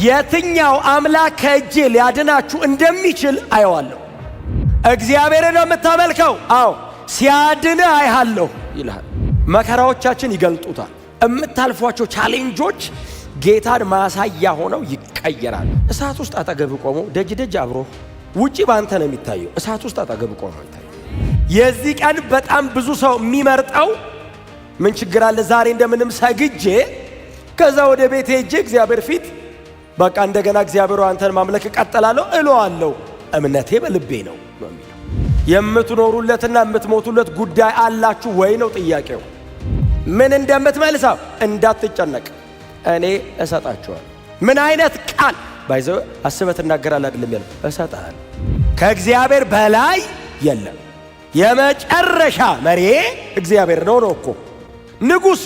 የትኛው አምላክ ከእጄ ሊያድናችሁ እንደሚችል አየዋለሁ። እግዚአብሔርን ነው የምታመልከው? አዎ። ሲያድንህ አይሃለሁ ይልሃል። መከራዎቻችን ይገልጡታል። የምታልፏቸው ቻሌንጆች ጌታን ማሳያ ሆነው ይቀየራሉ። እሳት ውስጥ አጠገብ ቆሞ ደጅ አብሮ ውጪ ባንተ ነው የሚታየው። እሳት ውስጥ አጠገብ ቆሞ ይታያል። የዚህ ቀን በጣም ብዙ ሰው የሚመርጠው ምን ችግር አለ ዛሬ እንደምንም ሰግጄ ከዛ ወደ ቤቴ ሄጄ እግዚአብሔር ፊት በቃ እንደገና እግዚአብሔር አንተን ማምለክ እቀጥላለሁ እለዋለሁ። እምነቴ በልቤ ነው የሚለው። የምትኖሩለትና የምትሞቱለት ጉዳይ አላችሁ ወይ ነው ጥያቄው። ምን እንደምትመልሰው እንዳትጨነቅ እኔ እሰጣችኋለሁ። ምን አይነት ቃል ባይዘው አስበህ ትናገራለህ አይደለም ያለው፣ እሰጣለሁ። ከእግዚአብሔር በላይ የለም። የመጨረሻ መሪ እግዚአብሔር ነው እኮ። ንጉሥ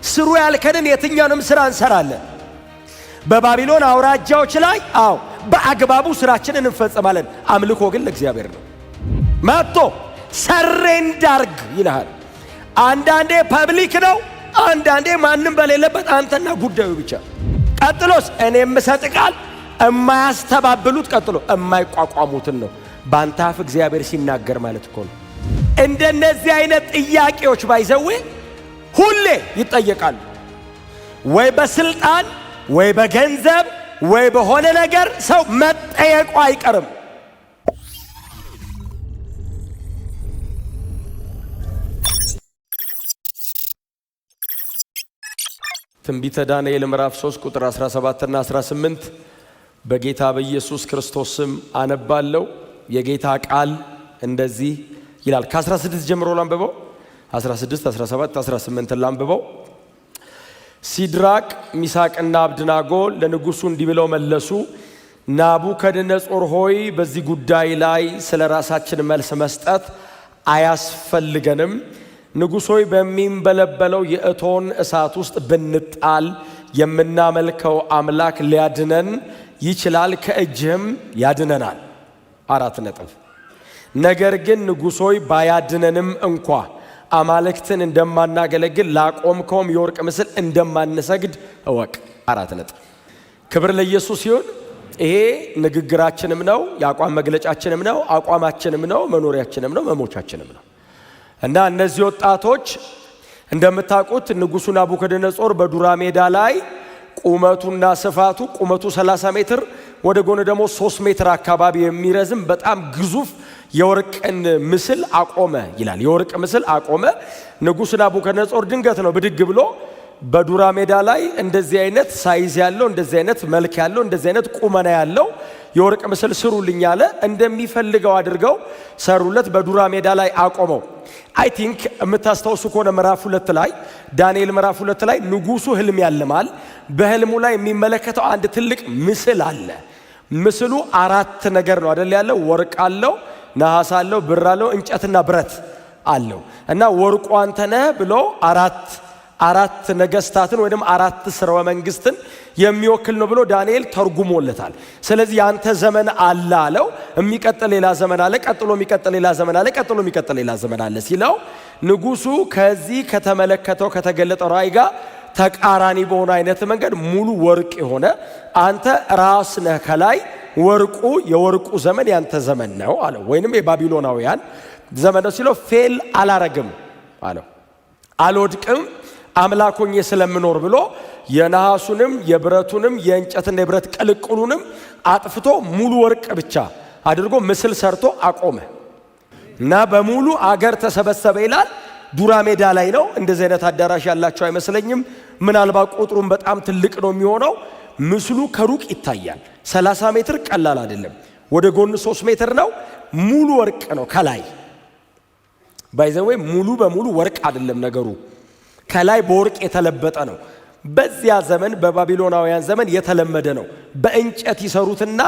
ስሩ ያልከንን የትኛውንም ስራ እንሰራለን። በባቢሎን አውራጃዎች ላይ በአግባቡ ስራችንን እንፈጽማለን። አምልኮ ግን ለእግዚአብሔር ነው። መጥቶ ሰሬንዳርግ ይልሃል። አንዳንዴ ፐብሊክ ነው፣ አንዳንዴ ማንም በሌለበት አንተና ጉዳዩ ብቻ። ቀጥሎስ እኔ የምሰጥ ቃል የማያስተባብሉት ቀጥሎ የማይቋቋሙትን ነው። ባንተ አፍ እግዚአብሔር ሲናገር ማለት እኮ ነው። እንደነዚህ አይነት ጥያቄዎች ባይዘዌ ሁሌ ይጠየቃሉ። ወይ በስልጣን ወይ በገንዘብ ወይ በሆነ ነገር ሰው መጠየቁ አይቀርም። ትንቢተ ዳንኤል ምዕራፍ 3 ቁጥር 17 እና 18 በጌታ በኢየሱስ ክርስቶስ ስም አነባለሁ። የጌታ ቃል እንደዚህ ይላል። ከ16 ጀምሮ ላንብበው። 16፣ 17፣ 18 ላንብበው። ሲድራቅ ሚሳቅና አብድናጎ ለንጉሡ እንዲህ ብለው መለሱ። ናቡከደነጾር ሆይ በዚህ ጉዳይ ላይ ስለ ራሳችን መልስ መስጠት አያስፈልገንም። ንጉሥ ሆይ በሚንበለበለው የእቶን እሳት ውስጥ ብንጣል የምናመልከው አምላክ ሊያድነን ይችላል፣ ከእጅህም ያድነናል። 4 ነጥብ። ነገር ግን ንጉሥ ሆይ ባያድነንም እንኳ አማልክትን እንደማናገለግል ላቆምከውም የወርቅ ምስል እንደማንሰግድ እወቅ። 4 ነጥብ። ክብር ለኢየሱስ ይሁን። ይሄ ንግግራችንም ነው፣ የአቋም መግለጫችንም ነው፣ አቋማችንም ነው፣ መኖሪያችንም ነው፣ መሞቻችንም ነው። እና እነዚህ ወጣቶች እንደምታውቁት ንጉሡ ናቡከደነጾር በዱራ ሜዳ ላይ ቁመቱና ስፋቱ ቁመቱ 30 ሜትር ወደ ጎን ደግሞ 3 ሜትር አካባቢ የሚረዝም በጣም ግዙፍ የወርቅን ምስል አቆመ ይላል። የወርቅ ምስል አቆመ። ንጉሥ ናቡከደነጾር ድንገት ነው ብድግ ብሎ በዱራ ሜዳ ላይ እንደዚህ አይነት ሳይዝ ያለው እንደዚህ አይነት መልክ ያለው እንደዚህ አይነት ቁመና ያለው የወርቅ ምስል ስሩልኝ አለ። እንደሚፈልገው አድርገው ሰሩለት። በዱራ ሜዳ ላይ አቆመው። አይ ቲንክ የምታስታውሱ ከሆነ ምዕራፍ 2 ላይ ዳንኤል ምዕራፍ 2 ላይ ንጉሡ ህልም ያልማል። በህልሙ ላይ የሚመለከተው አንድ ትልቅ ምስል አለ። ምስሉ 4 ነገር ነው አይደል ያለው። ወርቅ አለው፣ ነሐስ አለው፣ ብር አለው፣ እንጨትና ብረት አለው። እና ወርቁ አንተ ነህ ብሎ አራት ነገስታትን ወይም 4 ስርወ መንግስትን የሚወክል ነው ብሎ ዳንኤል ተርጉሞለታል። ስለዚህ ያንተ ዘመን አለ አለው። የሚቀጥል ሌላ ዘመን አለ፣ ቀጥሎ የሚቀጥል ሌላ ዘመን አለ፣ ቀጥሎ የሚቀጥል ሌላ ዘመን አለ ሲለው ንጉሡ ከዚህ ከተመለከተው ከተገለጠው ራእይ ጋር ተቃራኒ በሆነ አይነት መንገድ ሙሉ ወርቅ የሆነ አንተ ራስ ነህ ከላይ ወርቁ የወርቁ ዘመን ያንተ ዘመን ነው አለው። ወይንም የባቢሎናውያን ዘመን ነው ሲለው ፌል አላረግም አለው። አልወድቅም አምላኮኜ ስለምኖር ብሎ የነሐሱንም የብረቱንም የእንጨትና የብረት ቅልቅሉንም አጥፍቶ ሙሉ ወርቅ ብቻ አድርጎ ምስል ሰርቶ አቆመ እና በሙሉ አገር ተሰበሰበ ይላል። ዱራ ሜዳ ላይ ነው። እንደዚህ አይነት አዳራሽ ያላቸው አይመስለኝም። ምናልባት ቁጥሩም በጣም ትልቅ ነው የሚሆነው። ምስሉ ከሩቅ ይታያል። 30 ሜትር ቀላል አይደለም። ወደ ጎን 3 ሜትር ነው። ሙሉ ወርቅ ነው ከላይ ባይዘዌ ሙሉ በሙሉ ወርቅ አይደለም ነገሩ፣ ከላይ በወርቅ የተለበጠ ነው። በዚያ ዘመን በባቢሎናውያን ዘመን የተለመደ ነው። በእንጨት ይሰሩትና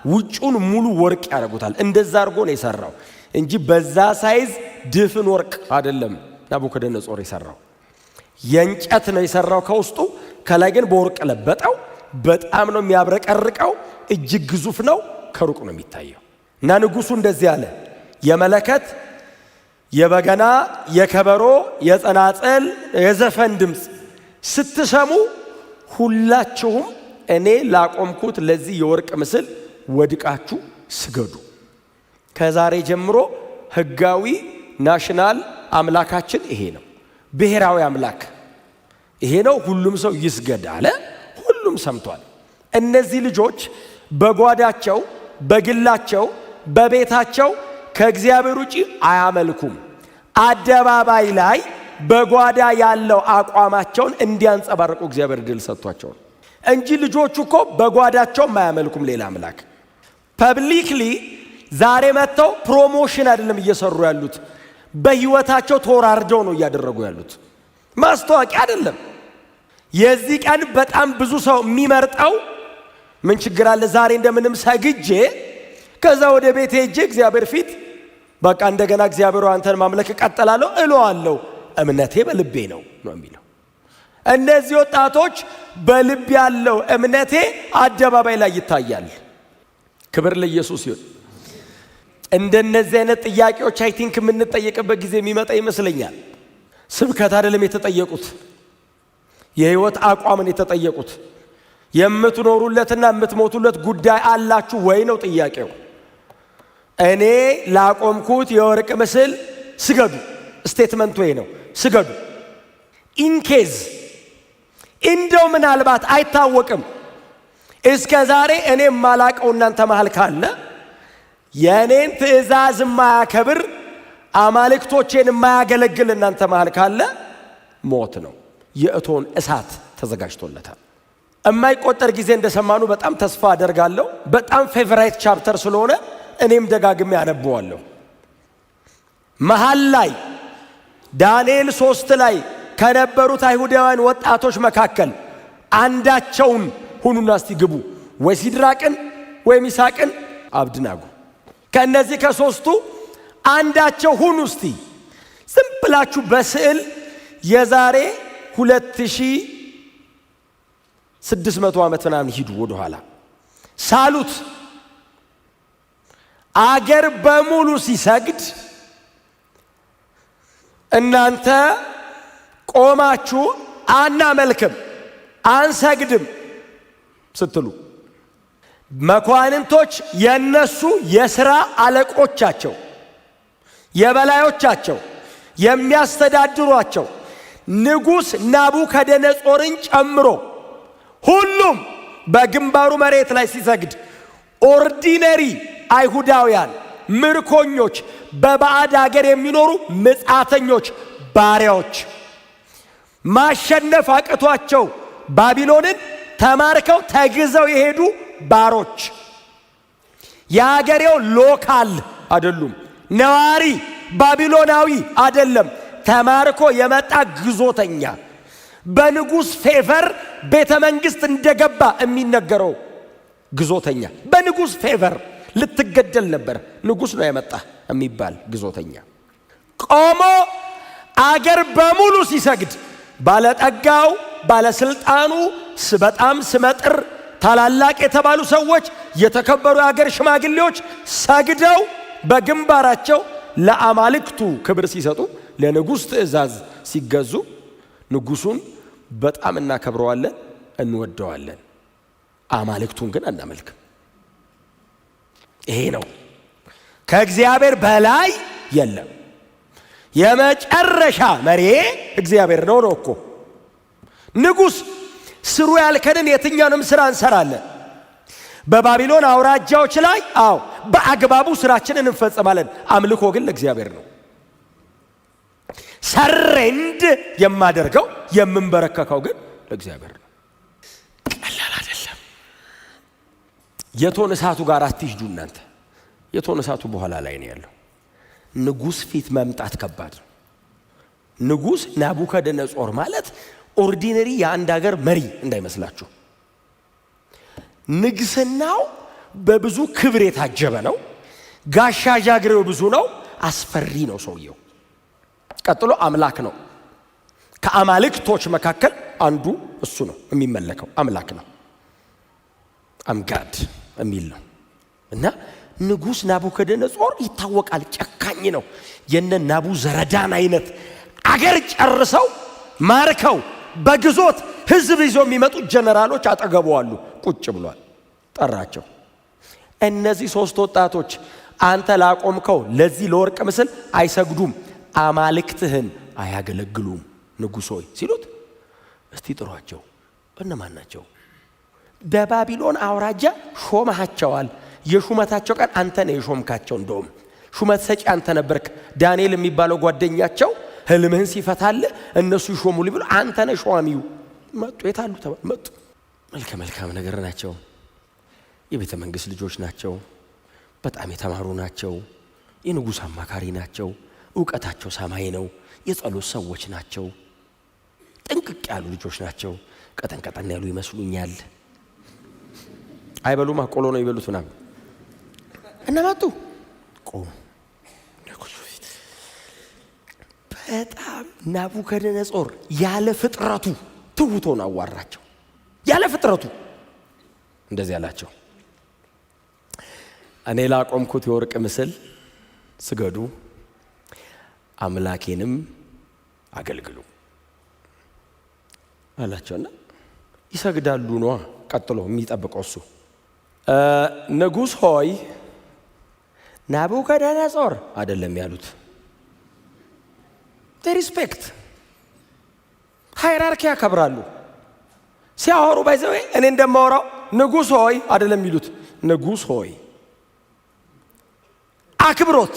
ውጩን ሙሉ ወርቅ ያደርጉታል። እንደዛ አድርጎ ነው የሰራው እንጂ በዛ ሳይዝ ድፍን ወርቅ አይደለም ናቡከደነጾር የሰራው። የእንጨት ነው የሰራው ከውስጡ፣ ከላይ ግን በወርቅ ለበጠው። በጣም ነው የሚያብረቀርቀው። እጅግ ግዙፍ ነው። ከሩቅ ነው የሚታየው። እና ንጉሡ እንደዚህ አለ፣ የመለከት የበገና የከበሮ የጸናጽል የዘፈን ድምፅ ስትሰሙ ሁላችሁም እኔ ላቆምኩት ለዚህ የወርቅ ምስል ወድቃችሁ ስገዱ። ከዛሬ ጀምሮ ህጋዊ ናሽናል አምላካችን ይሄ ነው። ብሔራዊ አምላክ ይሄ ነው። ሁሉም ሰው ይስገድ አለ። ሁሉም ሰምቷል። እነዚህ ልጆች በጓዳቸው፣ በግላቸው፣ በቤታቸው ከእግዚአብሔር ውጪ አያመልኩም። አደባባይ ላይ በጓዳ ያለው አቋማቸውን እንዲያንጸባርቁ እግዚአብሔር ድል ሰጥቷቸው እንጂ ልጆቹ እኮ በጓዳቸው አያመልኩም ሌላ አምላክ። ፐብሊክሊ ዛሬ መጥተው ፕሮሞሽን አይደለም እየሰሩ ያሉት፣ በህይወታቸው ተወራርደው ነው እያደረጉ ያሉት። ማስታወቂያ አይደለም። የዚህ ቀን በጣም ብዙ ሰው የሚመርጠው ምን ችግር አለ ዛሬ እንደምንም ሰግጄ ከዛ ወደ ቤት ሄጄ እግዚአብሔር ፊት በቃ እንደገና እግዚአብሔር አንተን ማምለክ እቀጥላለሁ እለዋለሁ፣ እምነቴ በልቤ ነው የሚለው። እነዚህ ወጣቶች በልብ ያለው እምነቴ አደባባይ ላይ ይታያል። ክብር ለኢየሱስ ይሁን። እንደነዚህ አይነት ጥያቄዎች አይ ቲንክ የምንጠየቅበት ጊዜ የሚመጣ ይመስለኛል። ስብከት አይደለም የተጠየቁት፣ የህይወት አቋምን የተጠየቁት። የምትኖሩለትና የምትሞቱለት ጉዳይ አላችሁ ወይ ነው ጥያቄው። እኔ ላቆምኩት የወርቅ ምስል ስገዱ። ስቴትመንቱ ይሄ ነው፣ ስገዱ። ኢንኬዝ እንደው ምናልባት አይታወቅም፣ እስከ ዛሬ እኔ ማላቀው እናንተ መሃል ካለ የኔን ትእዛዝ የማያከብር አማልክቶቼን የማያገለግል እናንተ መሃል ካለ ሞት ነው። የእቶን እሳት ተዘጋጅቶለታል። የማይቆጠር ጊዜ እንደሰማኑ በጣም ተስፋ አደርጋለሁ። በጣም ፌቨራይት ቻፕተር ስለሆነ እኔም ደጋግሜ አነበዋለሁ። መሃል ላይ ዳንኤል 3 ላይ ከነበሩት አይሁዳውያን ወጣቶች መካከል አንዳቸውን ሁኑና እስቲ ግቡ፣ ወይ ሲድራቅን ወይ ሚሳቅን አብድናጎ፣ ከነዚህ ከሶስቱ አንዳቸው ሁኑ። እስቲ ዝም ብላችሁ በስዕል የዛሬ 2600 ዓመት ምናምን ሂዱ ወደ ኋላ ሳሉት። አገር በሙሉ ሲሰግድ እናንተ ቆማችሁ አናመልክም አንሰግድም ስትሉ፣ መኳንንቶች የነሱ የሥራ አለቆቻቸው፣ የበላዮቻቸው፣ የሚያስተዳድሯቸው ንጉሥ ናቡከደነጾርን ጨምሮ ሁሉም በግንባሩ መሬት ላይ ሲሰግድ፣ ኦርዲነሪ አይሁዳውያን ምርኮኞች፣ በባዕድ አገር የሚኖሩ ምጻተኞች፣ ባሪያዎች፣ ማሸነፍ አቅቷቸው ባቢሎንን ተማርከው ተግዘው የሄዱ ባሮች፣ የአገሬው ሎካል አይደሉም፣ ነዋሪ ባቢሎናዊ አይደለም፣ ተማርኮ የመጣ ግዞተኛ፣ በንጉሥ ፌቨር ቤተ መንግሥት እንደገባ የሚነገረው ግዞተኛ፣ በንጉሥ ፌቨር ልትገደል ነበር ንጉሥ ነው ያመጣ የሚባል ግዞተኛ ቆሞ አገር በሙሉ ሲሰግድ፣ ባለጠጋው፣ ባለስልጣኑ፣ በጣም ስመጥር ታላላቅ የተባሉ ሰዎች፣ የተከበሩ የአገር ሽማግሌዎች ሰግደው በግንባራቸው ለአማልክቱ ክብር ሲሰጡ፣ ለንጉሥ ትእዛዝ ሲገዙ፣ ንጉሡን በጣም እናከብረዋለን፣ እንወደዋለን። አማልክቱን ግን አናመልክም። ይሄ ነው። ከእግዚአብሔር በላይ የለም። የመጨረሻ መሪ እግዚአብሔር ነው እኮ። ንጉሥ ስሩ ያልከንን የትኛውንም ስራ እንሰራለን። በባቢሎን አውራጃዎች ላይ በአግባቡ ስራችንን እንፈጽማለን። አምልኮ ግን ለእግዚአብሔር ነው። ሰሬንድ የማደርገው የምንበረከከው ግን ለእግዚአብሔር ነው። ቀላል አይደለም። የቶን እሳቱ ጋር አትሂዱ እናንተ። የቶን እሳቱ በኋላ ላይ ነው ያለው። ንጉሥ ፊት መምጣት ከባድ ነው። ንጉሥ ናቡከደነጾር ማለት ኦርዲነሪ የአንድ ሀገር መሪ እንዳይመስላችሁ። ንግስናው በብዙ ክብር የታጀበ ነው። ጋሻ ጃግሬው ብዙ ነው። አስፈሪ ነው ሰውየው። ቀጥሎ አምላክ ነው። ከአማልክቶች መካከል አንዱ እሱ ነው። የሚመለከው አምላክ ነው። አምጋድ የሚል ነው። እና ንጉሥ ናቡከደነጾር ይታወቃል፣ ጨካኝ ነው። የነ ናቡዘረዳን አይነት አገር ጨርሰው ማርከው በግዞት ህዝብ ይዘው የሚመጡ ጀነራሎች አጠገቡ አሉ። ቁጭ ብሏል። ጠራቸው። እነዚህ 3 ወጣቶች አንተ ላቆምከው ለዚህ ለወርቅ ምስል አይሰግዱም፣ አማልክትህን አያገለግሉም ንጉሥ ሆይ ሲሉት፣ እስቲ ጥሯቸው። እነማን ናቸው? በባቢሎን አውራጃ ሾመሃቸዋል። የሹመታቸው ቀን አንተ ነህ የሾምካቸው። እንደውም ሹመት ሰጪ አንተ ነበርክ። ዳንኤል የሚባለው ጓደኛቸው ህልምህን ሲፈታልህ እነሱ ይሾሙልኝ ብሎ አንተ ነህ ሿሚው። መጡ። የታሉ? መጡ። መልካም ነገር ናቸው። የቤተ መንግሥት ልጆች ናቸው። በጣም የተማሩ ናቸው። የንጉሥ አማካሪ ናቸው። ዕውቀታቸው ሰማይ ነው። የጸሎት ሰዎች ናቸው። ጥንቅቅ ያሉ ልጆች ናቸው። ቀጠን ያሉ ይመስሉኛል። አይበሉማ፣ ቆሎ ነው ይበሉት ምናምን። እና መጡ። ቆሙ። በጣም ናቡከደነጾር ያለ ፍጥረቱ ትውቶን አዋራቸው። ያለ ፍጥረቱ እንደዚህ አላቸው፣ እኔ ላቆምኩት የወርቅ ምስል ስገዱ፣ አምላኬንም አገልግሉ አላቸውና ይሰግዳሉ ነው ቀጥሎ የሚጠብቀው እሱ። ንጉሥ ሆይ ናቡከደነጾር አይደለም ያሉት። ሪስፔክት ሃይራርኪ ያከብራሉ። ሲያወሩ ባይዘው እኔ እንደማወራው ንጉሥ ሆይ አይደለም የሚሉት። ንጉሥ ሆይ አክብሮት፣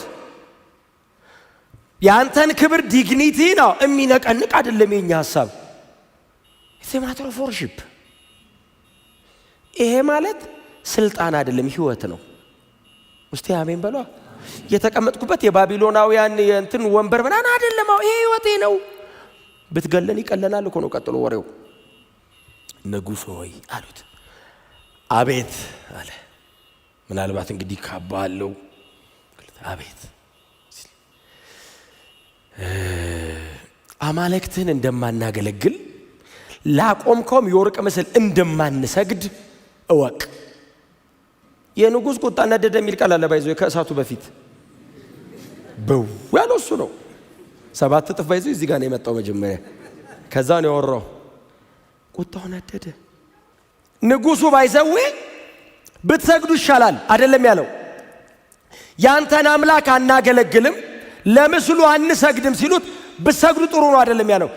ያንተን ክብር ዲግኒቲ ነው የሚነቀንቅ አይደለም የኛ ሐሳብ። ኢትስ ማተር ኦፍ ወርሺፕ። ይሄ ማለት ስልጣን አይደለም ህይወት ነው። እስቲ አሜን በሏ። የተቀመጥኩበት የባቢሎናውያን እንትን ወንበር ምናምን አይደለም። ይሄ ህይወቴ ነው። ብትገለን ይቀለናል እኮ ነው ቀጥሎ ወሬው። ንጉሥ ሆይ አሉት። አቤት አለ። ምናልባት እንግዲህ ካባ አለው። አቤት አማልክትህን እንደማናገለግል ላቆምከውም የወርቅ ምስል እንደማንሰግድ እወቅ። የንጉሥ ቁጣ ነደደ የሚል ቃል አለ ባይዞ ከእሳቱ በፊት ያለው እሱ ነው። 7 እጥፍ ባይዞ እዚህ ጋር ነው የመጣው መጀመሪያ። ከዛ ነው ያወራው። ቁጣው ነደደ። ንጉሡ ባይዘዌ ብትሰግዱ ይሻላል አይደለም ያለው። ያንተን አምላክ አናገለግልም ለምስሉ አንሰግድም ሲሉት ብትሰግዱ ጥሩ ነው አይደለም ያለው።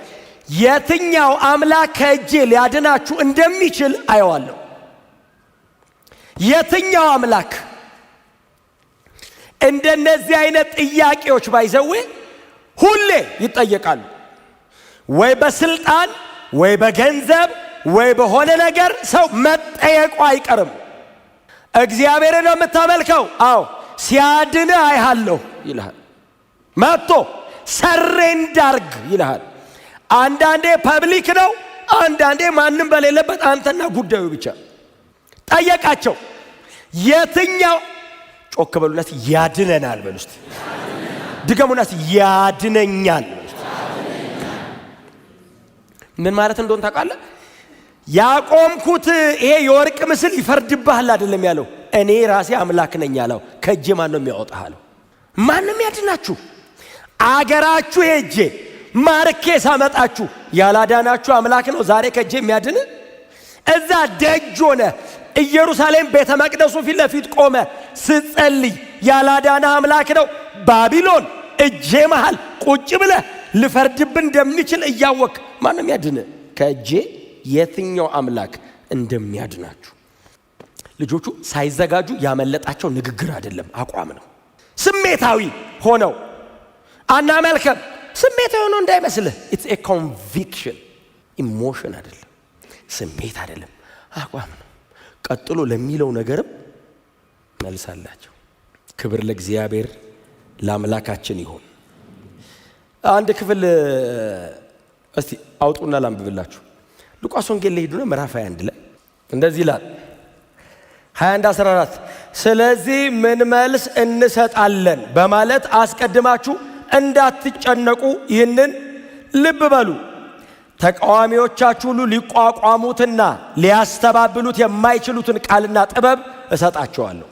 የትኛው አምላክ ከእጄ ሊያድናችሁ እንደሚችል አየዋለሁ። የትኛው አምላክ እንደነዚህ አይነት ጥያቄዎች ባይዘዌ ሁሌ ይጠየቃሉ። ወይ በስልጣን ወይ በገንዘብ ወይ በሆነ ነገር ሰው መጠየቁ አይቀርም። እግዚአብሔርን ነው የምታመልከው? አዎ። ሲያድንህ አይሃለሁ ይልሃል። መጥቶ ሰሬንዳርግ ይልሃል። አንዳንዴ ፐብሊክ ነው፣ አንዳንዴ ማንም በሌለበት አንተና ጉዳዩ ብቻ። ጠየቃቸው። የትኛው ጮክ በሉናት ያድነናል በሉስት ድገሙናት ያድነኛል። ምን ማለት እንደሆነ ታውቃለህ? ያቆምኩት ይሄ የወርቅ ምስል ይፈርድብሃል አይደለም ያለው። እኔ ራሴ አምላክ ነኝ ያለው። ከእጄ ማን ነው የሚያወጣህ አለው። ማንም ያድናችሁ። አገራችሁ ሄጄ ማርኬ ሳመጣችሁ ያላዳናችሁ አምላክ ነው ዛሬ ከእጄ የሚያድን? እዛ ደጅ ሆነ ኢየሩሳሌም ቤተ መቅደሱ ፊት ለፊት ቆመ ስትጸልይ ያላዳና አምላክ ነው ባቢሎን እጄ መሃል ቁጭ ብለህ ልፈርድብን እንደሚችል እያወቅ ማንም ያድን? ከእጄ የትኛው አምላክ እንደሚያድናችሁ። ልጆቹ ሳይዘጋጁ ያመለጣቸው ንግግር አይደለም፣ አቋም ነው። ስሜታዊ ሆነው አናመልከም። ስሜታዊ ሆኖ እንዳይመስልህ። ኢትስ ኤ ኮንቪክሽን፣ ኢሞሽን አይደለም፣ ስሜት አይደለም፣ አቋም ነው። ቀጥሎ ለሚለው ነገርም መልሳላቸው። ክብር ለእግዚአብሔር ለአምላካችን ይሁን። አንድ ክፍል እስቲ አውጡና ላንብብላችሁ። ሉቃስ ወንጌል ላይ ሄዱና ምዕራፍ 21 ላይ እንደዚህ ይላል። 21:14 ስለዚህ ምን መልስ እንሰጣለን በማለት አስቀድማችሁ እንዳትጨነቁ ይህንን ልብ በሉ። ተቃዋሚዎቻችሁ ሁሉ ሊቋቋሙትና ሊያስተባብሉት የማይችሉትን ቃልና ጥበብ እሰጣቸዋለሁ።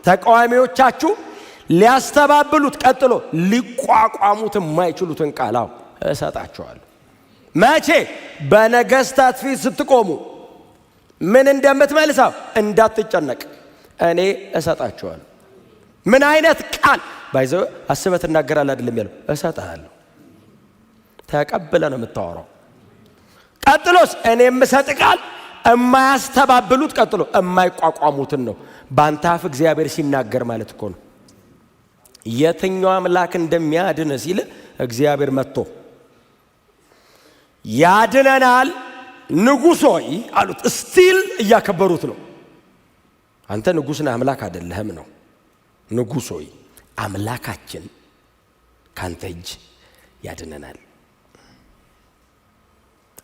ተቃዋሚዎቻችሁ ሊያስተባብሉት ቀጥሎ ሊቋቋሙት የማይችሉትን ቃል እሰጣቸዋለሁ። መቼ? በነገስታት ፊት ስትቆሙ ምን እንደምትመልሰው እንዳትጨነቅ እኔ እሰጣቸዋለሁ። ምን አይነት ቃል ባይዘው አስበት እናገራለህ አይደለም ያለው፣ እሰጣለሁ። ተቀበለ ነው የምታወራው። ቀጥሎስ እኔ የምሰጥ ቃል የማያስተባብሉት፣ ቀጥሎ የማይቋቋሙትን ነው። ባንተ አፍ እግዚአብሔር ሲናገር ማለት እኮ ነው። የትኛው አምላክ እንደሚያድን ሲል እግዚአብሔር መጥቶ ያድነናል ንጉሥ ሆይ አሉት። ስቲል እያከበሩት ነው። አንተ ንጉሥና አምላክ አይደለህም ነው። ንጉሥ ሆይ አምላካችን ካንተ እጅ ያድነናል።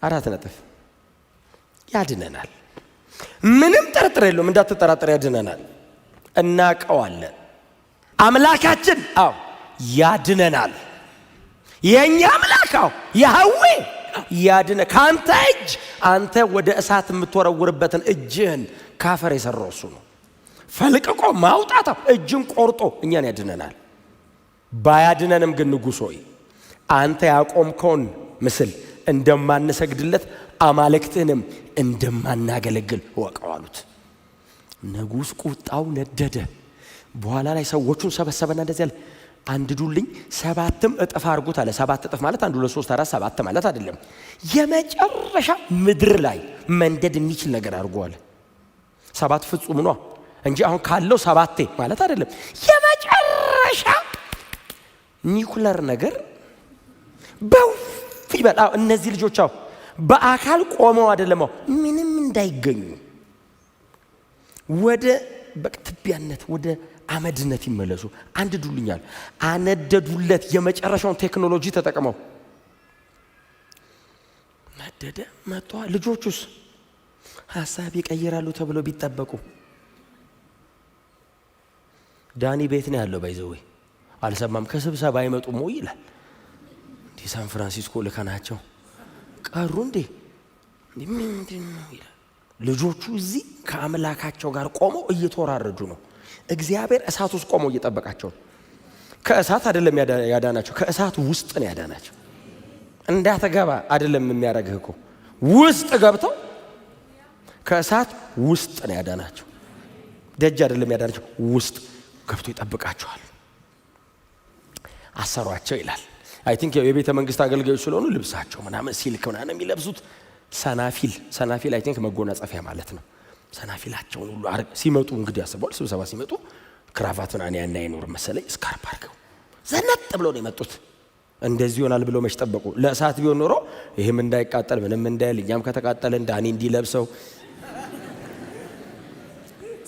4 ነጥብ። ያድነናል። ምንም ጥርጥር የለውም፣ እንዳትጠራጠር ያድነናል። እናቀዋለን። አምላካችን ያድነናል። የኛ አምላክ ያህዌ ያድነ ካንተ እጅ። አንተ ወደ እሳት የምትወረውርበትን እጅህን ካፈር የሰራው እሱ ነው። ፈልቅቆ ማውጣት እጅን ቆርጦ እኛን ያድነናል። ባያድነንም ግን ንጉሥ ሆይ አንተ ያቆምከውን ምስል እንደማንሰግድለት አማልክትህንም እንደማናገለግል ወቀው አሉት። ንጉሥ ቁጣው ነደደ። በኋላ ላይ ሰዎቹን ሰበሰበና እንደዚህ አለ፣ አንድዱልኝ 7 እጥፍ አድርጉት አለ። 7 እጥፍ ማለት 1 2 3 4 7 ማለት አይደለም። የመጨረሻ ምድር ላይ መንደድ የሚችል ነገር አድርጓል። 7 ፍጹም ነው እንጂ አሁን ካለው 7 ማለት አይደለም። የመጨረሻ ኒኩለር ነገር ይበላ። እነዚህ ልጆች በአካል ቆመው አይደለም ምንም እንዳይገኙ ወደ በቅትቢያነት ወደ አመድነት ይመለሱ። አንድዱልኛል። አነደዱለት። የመጨረሻውን ቴክኖሎጂ ተጠቅመው ነደደ። መጣ። ልጆቹስ ሐሳብ ይቀይራሉ ተብሎ ቢጠበቁ ዳኒ ቤት ነው ያለው። ባይዘው አልሰማም። ከስብሰባ አይመጡም ወይ ይላል። እንዴ ሳን ፍራንሲስኮ ልከናቸው ቀሩ እንዴ ምንድነው ይላል። ልጆቹ እዚህ ከአምላካቸው ጋር ቆመው እየተወራረዱ ነው። እግዚአብሔር እሳት ውስጥ ቆመው እየጠበቃቸው ነው። ከእሳት አይደለም ያዳናቸው፣ ከእሳት ውስጥ ነው ያዳናቸው። እንዳትገባ አይደለም የሚያረግህ እኮ ውስጥ ገብተው ከእሳት ውስጥ ነው ያዳናቸው። ደጅ አይደለም ያዳናቸው፣ ውስጥ ገብቶ ይጠብቃቸዋል። አሰሯቸው ይላል። አይ ቲንክ የቤተ መንግስት አገልጋዮች ስለሆኑ ልብሳቸው ምናምን ሲልክ ምናምን የሚለብሱት ሰናፊል አይ ቲንክ መጎናጸፊያ ማለት ነው። ሰናፊላቸውን ሁሉ ሲመጡ እንግዲህ ያስባል። ስብሰባ ሲመጡ ክራቫት ምናምን ያን አይኖር መሰለኝ ስካርፕ አድርገው ዘነጥ ብለው ነው የመጡት። እንደዚህ ይሆናል ብለው መች ጠበቁ? ለእሳት ቢሆን ኖሮ ይሄም እንዳይቃጠል ምንም እንዳይል እኛም ከተቃጠለን ዳኒ እንዲለብሰው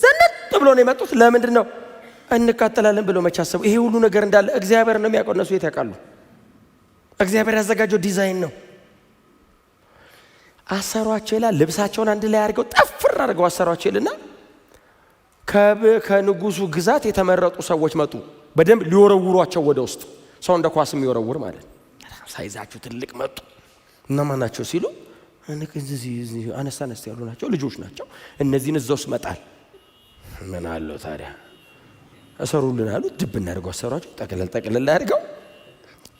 ዘነጥ ብለው ነው የመጡት። ለምንድን ነው እንቃጠላለን ብለው መች አሰቡ? ይሄ ሁሉ ነገር እንዳለ እግዚአብሔር ነው የሚያውቀው። እነሱ የት ያውቃሉ? እግዚአብሔር ያዘጋጀው ዲዛይን ነው። አሰሯቸው ይላል። ልብሳቸውን አንድ ላይ አድርገው ጠፍር አድርገው አሰሯቸው ይልና ከንጉሱ ግዛት የተመረጡ ሰዎች መጡ። በደንብ ሊወረውሯቸው ወደ ውስጥ ሰው እንደ ኳስ የሚወረውር ማለት ነው። ሳይዛቸው ትልቅ መጡ። እነማን ናቸው ሲሉ አነስ ያሉ ናቸው፣ ልጆች ናቸው። እነዚህን እዛ ውስጥ መጣል ምን አለው ታዲያ እሰሩልን አሉት። ድብ እናድርገው አሰሯቸው። ጠቅለል አድርገው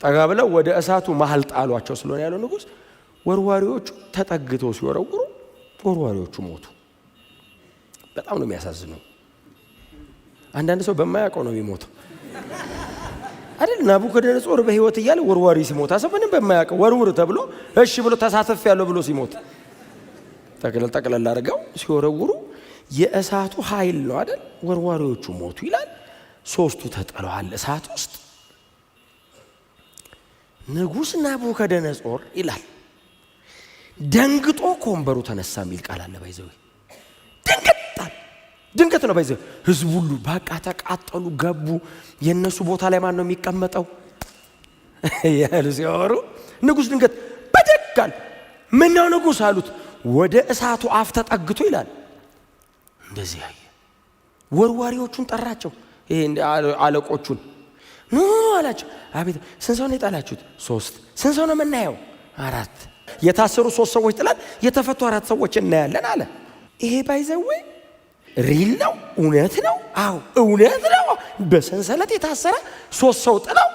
ጠጋ ብለው ወደ እሳቱ መሀል ጣሏቸው። ስለሆነ ያለው ንጉስ ወርዋሪዎቹ ተጠግተው ሲወረውሩ ወርዋሪዎቹ ሞቱ። በጣም ነው የሚያሳዝነው። አንዳንድ ሰው በማያውቀው ነው የሚሞተው አይደል? ናቡከደነጾር በህይወት እያለ ወርዋሪ ሲሞት ሰው ምንም በማያውቀው ወርውር ተብሎ እሺ ብሎ ተሳተፍ ያለው ብሎ ሲሞት ጠቅለል አድርገው ሲወረውሩ የእሳቱ ኃይል ነው አይደል? ወርዋሪዎቹ ሞቱ ይላል። 3ቱ ተጠለዋል እሳት ውስጥ። ንጉሥ ናቡከደነጾር ይላል ደንግጦ ከወንበሩ ተነሳ የሚል ቃል አለ። ባይዘው ድንገት ነው ባይዘው። ህዝቡ ሁሉ በቃ ተቃጠሉ፣ ገቡ። የነሱ ቦታ ላይ ማን ነው የሚቀመጠው ያሉ ሲያወሩ ንጉሥ ድንገት በደጋል ምን ነው ንጉሥ አሉት። ወደ እሳቱ አፍ ተጠግቶ ይላል እንደዚህ ያየ ወርዋሪዎቹን ጠራቸው። ይሄ አለቆቹን ኑ አላቸው። አቤት ስንት ሰው ነው የጣላችሁት? 3 ስንት ሰው ነው የምናየው? 4 የታሰሩ 3 ሰዎች ጥላል፣ የተፈቱ 4 ሰዎች እናያለን አለ። ይሄ ባይዘው ሪል ነው፣ እውነት ነው። አዎ እውነት ነው። በሰንሰለት የታሰረ 3 ሰው ጥለው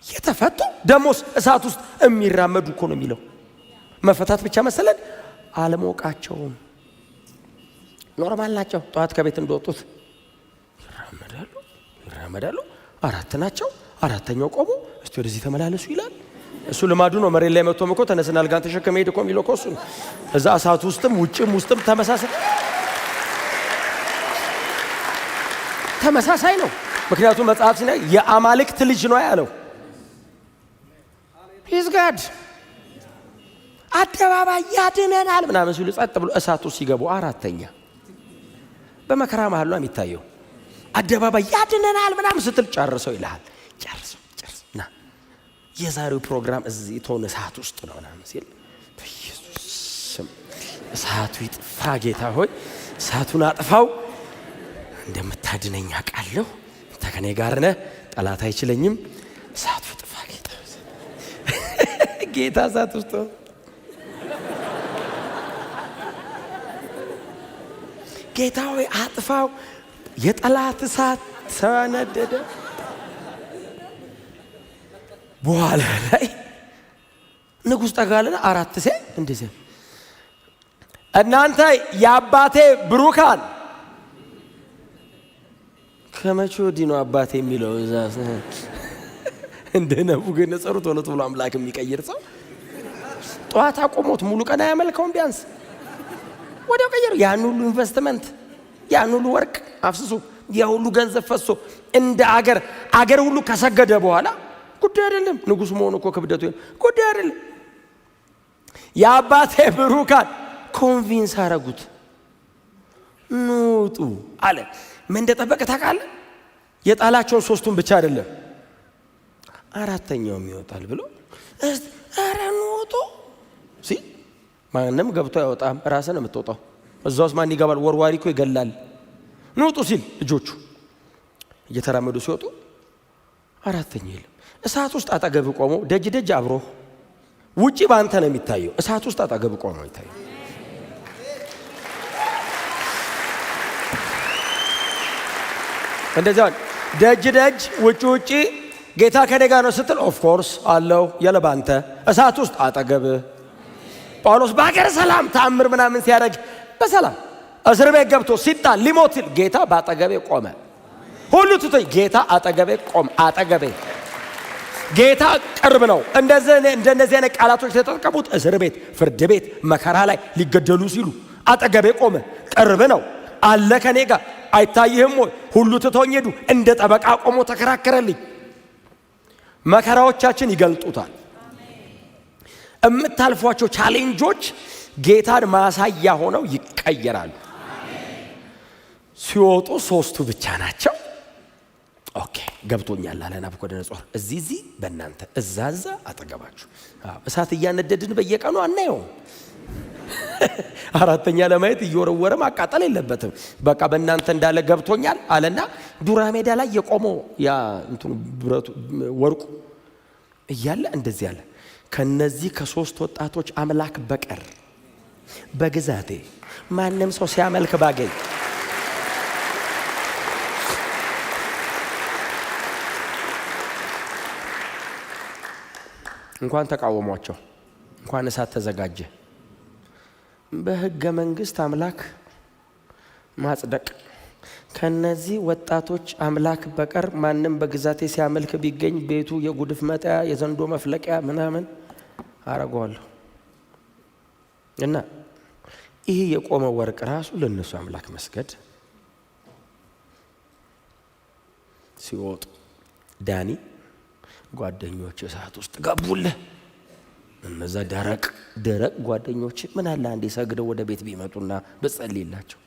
የተፈቱ ደሞስ እሳት ውስጥ የሚራመዱ እኮ ነው የሚለው። መፈታት ብቻ መሰለን። አልሞቃቸውም። ኖርማል ናቸው። ጠዋት ከቤት እንደወጡት ይራመዳሉ። አራት ናቸው። አራተኛው ቆሞ እስቲ ወደዚህ ተመላለሱ ይላል። እሱ ልማዱ ነው። መሬት ላይ መጥቶም እኮ ተነስና አልጋን ተሸከመ ሄድ እኮ የሚለው እኮ እሱ ነው። እዛ እሳት ውስጥም ውጭም ተመሳሳይ ነው። ምክንያቱም መጽሐፍ ሲናገር የአማልክት ልጅ ነው ያለው። ሂዝ ጋድ አደባባይ ያድነናል ምናምን ሲሉ ጸጥ ብሎ እሳቱ ሲገቡ አራተኛ በመከራ መሃል ነው የሚታየው። አደባባይ ያድነናል ምናምን ስትል ጨርሰው ይልሃል። ጨርሰው ና የዛሬው ፕሮግራም እዚህ ቶን እሳት ውስጥ ነው ምናምን ሲል በኢየሱስ ስም እሳቱ ይጥፋ። ጌታ ሆይ እሳቱን አጥፋው። እንደምታድነኝ አውቃለሁ። ከኔ ጋር ነህ። ጠላት አይችለኝም። እሳቱ ይጥፋ ጌታ። ጌታ እሳት ውስጥ ጌታ ሆይ አጥፋው። የጠላት እሳት ተነደደ። በኋላ ላይ ንጉሥ ጠጋለና አራት ሴት እንደዚህ እናንተ የአባቴ ብሩካን ከመቼ ወዲህ ነው አባቴ የሚለው? እዛ እንደ ናቡከደነፆር ቶሎ ቶሎ አምላክ የሚቀይር ሰው ጠዋት አቆሞት ሙሉ ቀን አያመልከውም። ቢያንስ ወዲያው ቀየሩ። ያን ሁሉ ኢንቨስትመንት፣ ያን ሁሉ ወርቅ አፍስሱ፣ ያ ሁሉ ገንዘብ ፈሶ እንደ አገር ሁሉ ከሰገደ በኋላ ጉዳይ አይደለም። ንጉሥ መሆኑ እኮ ክብደቱ ጉዳይ አይደለም። የአባቴ ብሩካን ኮንቪንስ አረጉት። ኑጡ አለ። ምን እንደጠበቀ ታውቃለህ? የጣላቸውን ሶስቱን ብቻ አይደለም አራተኛውም ይወጣል ብሎ ኧረ ኑጡ ሲ ማንም ገብቶ አይወጣም። ራስህ ነው የምትወጣው። እዛ ውስጥ ማን ይገባል? ወርዋሪ እኮ ይገላል። ኑጡ ሲል ልጆቹ እየተራመዱ ሲወጡ አራተኛ የለም። እሳት ውስጥ አጠገብ ቆሞ ደጅ አብሮ ውጪ ባንተ ነው የሚታየው። እሳት ውስጥ አጠገብ ቆሞ ይታየው። እንደዛ ደጅ ውጪ ጌታ ከኔ ጋር ነው ስትል ኦፍ ኮርስ አለው የለባንተ እሳት ውስጥ አጠገብ። ጳውሎስ በአገር ሰላም ተአምር ምናምን ሲያደርግ በሰላም እስር ቤት ገብቶ ሲጣል ሊሞት ሲል ጌታ በአጠገቤ ቆመ። ሁሉ ትቶኝ ጌታ አጠገቤ ቆመ። አጠገቤ ጌታ ቅርብ ነው። እንደነዚህ አይነት ቃላቶች የተጠቀሙት እስር ቤት፣ ፍርድ ቤት፣ መከራ ላይ ሊገደሉ ሲሉ አጠገቤ ቆመ። ቅርብ ነው አለ ከኔ ጋር አይታይህም ወይ? ሁሉ ትቶኝ ሄዱ። እንደ ጠበቃ ቆሞ ተከራከረልኝ። መከራዎቻችን ይገልጡታል። የምታልፏቸው ቻሌንጆች ጌታን ማሳያ ሆነው ይቀየራሉ። ሲወጡ ሶስቱ ብቻ ናቸው። ኦኬ ገብቶኛል አለ ናቡከደነፆር። እዚህ በእናንተ እዛ አጠገባችሁ እሳት እያነደድን በየቀኑ አናየው። አራተኛ ለማየት እየወረወረ ማቃጠል የለበትም። በቃ በእናንተ እንዳለ ገብቶኛል አለና ዱራ ሜዳ ላይ የቆመው ያ እንትኑ ብረቱ ወርቁ እያለ እንደዚህ አለ። ከነዚህ ከሶስት ወጣቶች አምላክ በቀር በግዛቴ ማንም ሰው ሲያመልክ ባገኝ እንኳን ተቃወሟቸው፣ እንኳን እሳት ተዘጋጀ። በሕገ መንግስት አምላክ ማጽደቅ ከነዚህ ወጣቶች አምላክ በቀር ማንም በግዛቴ ሲያመልክ ቢገኝ ቤቱ የጉድፍ መጣያ የዘንዶ መፍለቂያ ምናምን አረጋለሁ እና ይሄ የቆመ ወርቅ ራሱ ለነሱ አምላክ መስገድ። ሲወጡ ዳኒ ጓደኞች እሳት ውስጥ ገቡልህ። እነዛ ደረቅ ጓደኞች ምን አለ አንዴ ሰግደው ወደ ቤት ቢመጡና በጸልይላቸው።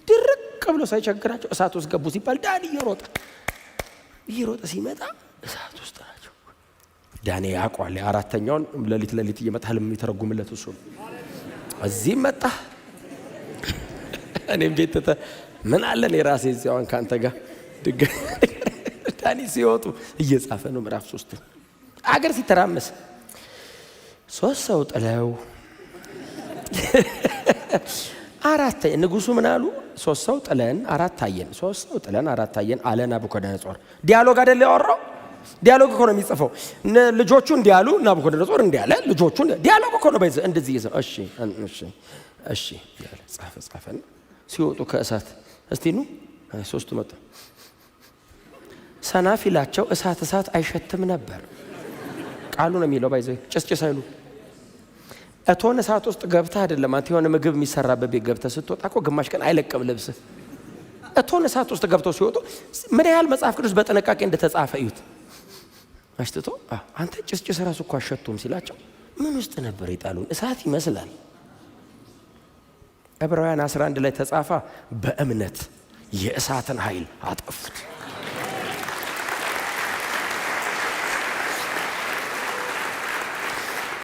ድርቅ ብሎ ሳይቸግራቸው እሳት ውስጥ ገቡ ሲባል ዳኒ እየሮጠ ሲመጣ እሳት ውስጥ ናቸው። ዳኒ ያውቀዋል። አራተኛውን ሌሊት እየመጣ ህልም የሚተረጉምለት እሱ ነው። እዚህ መጣ። እኔም ቤት ምን አለን የራሴ እዚያውን ካንተ ጋር ዳኒ ሲወጡ እየጻፈ ነው ምዕራፍ 3 አገር ሲተራመስ 3 ሰው ጥለው አራተኛ ንጉሱ ምን አሉ? 3 ሰው ጥለን 4 ታየን፣ 3 ሰው ጥለን 4 ታየን አለ ናቡከደነፆር። ዲያሎግ አይደል ያወራው? ዲያሎግ እኮ ነው የሚጽፈው። ልጆቹ እንዲያሉ ናቡከደነጾር እንዲያለ ልጆቹ ዲያሎግ እኮ ነው ባይዘ እንደዚህ ይዘ እሺ ያለ ጻፈና ሲወጡ ከእሳት እስቲ ኑ ሶስቱ መጡ። ሰናፊላቸው እሳት አይሸትም ነበር። ቃሉ ነው የሚለው ባይዘ ጭስጭስ አይሉ እቶን እሳት ውስጥ ገብተህ አይደለም አንተ የሆነ ምግብ የሚሰራበት ቤት ገብተህ ስትወጣ እኮ ግማሽ ቀን አይለቅም ልብስ። እቶን እሳት ውስጥ ገብተው ሲወጡ ምን ያህል መጽሐፍ ቅዱስ በጥንቃቄ እንደተጻፈ እዩት። አሽትቶ አንተ ጭስጭስ ራሱ እኮ አሸቱም ሲላቸው ምን ውስጥ ነበር ይጣሉን? እሳት ይመስላል። ዕብራውያን 11 ላይ ተጻፈ በእምነት የእሳትን ኃይል አጠፉት።